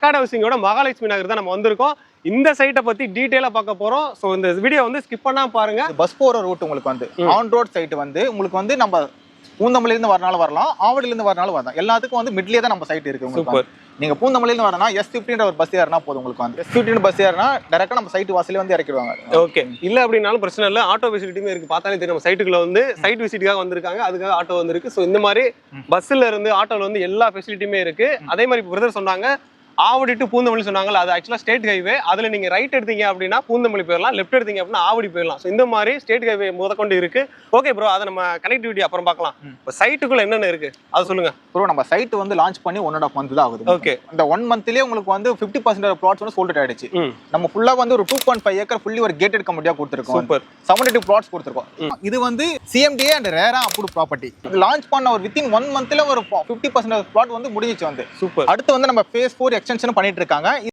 ஹவுசிங்கோட மகாலட்சுமி நகர் தான் நம்ம வந்திருக்கோம். இந்த சைட்டை பத்தி டீடைலா பார்க்க போறோம். சோ இந்த வீடியோ வந்து ஸ்கிப் பண்ணாம பாருங்க. பஸ் போற ரூட் உங்களுக்கு வந்து ஆன் ரோட் சைட் வந்து உங்களுக்கு வந்து நம்ம பூந்தமல்லில இருந்து வரனாலும் வரலாம், ஆவடியில இருந்து வரனாலும் வரலாம். எல்லாத்துக்கும் வந்து மிட்லயே தான் நம்ம சைட் இருக்கு உங்களுக்கு. நீங்க பூந்தமல்லில இருந்து வரனா S15 ஒரு பஸ் ஏறினா போதும் உங்களுக்கு வந்து. S15 பஸ் ஏறினா டைரக்டா நம்ம சைட் வாசல்ல வந்து இறக்கிடுவாங்க. ஓகே. இல்ல அப்படினாலும் பிரச்சனை இல்ல. ஆட்டோ ஃபெசிலிட்டியுமே இருக்கு. பார்த்தாலே தெரியும் நம்ம சைட்டுக்குள்ள வந்து சைட் விசிட்டுக்காக வந்திருக்காங்க. அதுக்காக ஆட்டோ வந்திருக்கு. சோ இந்த மாதிரி பஸ்ல இருந்து ஆட்டோல வந்து எல்லா ஃபெசிலிட்டியுமே இருக்கு. அதே மாதிரி பிரதர் சொன்னாங்க ஆவடி டு பூந்தமல்லி சொன்னாங்கல்ல, அது ஆக்சுவலா ஸ்டேட் ஹைவே. அதுல நீங்க ரைட் எடுத்தீங்க அப்படின்னா பூந்தமல்லி போயிடலாம், லெஃப்ட் எடுத்தீங்க அப்படின்னா ஆவடி போயிடலாம். ஸோ இந்த மாதிரி ஸ்டேட் ஹைவே முதற்கொண்டு இருக்கு. ஓகே ப்ரோ, அதை நம்ம கனெக்டிவிட்டி அப்புறம் பார்க்கலாம். இப்போ சைட்டுக்குள்ள என்னென்ன இருக்கு அதை சொல்லுங்க ப்ரோ. நம்ம சைட் வந்து லான்ச் பண்ணி 1.5 month தான் ஆகுது. ஓகே. இந்த 1 monthலயே உங்களுக்கு வந்து 50% பிளாட்ஸ் வந்து சோல்ட் ஆயிடுச்சு. நம்ம ஃபுல்லா வந்து ஒரு 2.5 ஏக்கர் ஃபுல்லி ஒரு கேட்டட் கம்யூனிட்டியா கொடுத்துருக்கோம். சூப்பர். 72 பிளாட்ஸ் கொடுத்துருக்கோம். இது வந்து CMDA அண்ட் ரேரா அப்ரூவ்ட் ப்ராப்பர்ட்டி. இது லான்ச் பண்ண ஒரு வித்தின் 1 monthல ஒரு 50% பிளாட் வந்து முடிஞ்சிச்சு வந்து. சூப்பர். அடுத்து வந்து நம்ம phase 4 எக்ஸ்டென்ஷன் பண்ணிட்டு இருக்காங்க.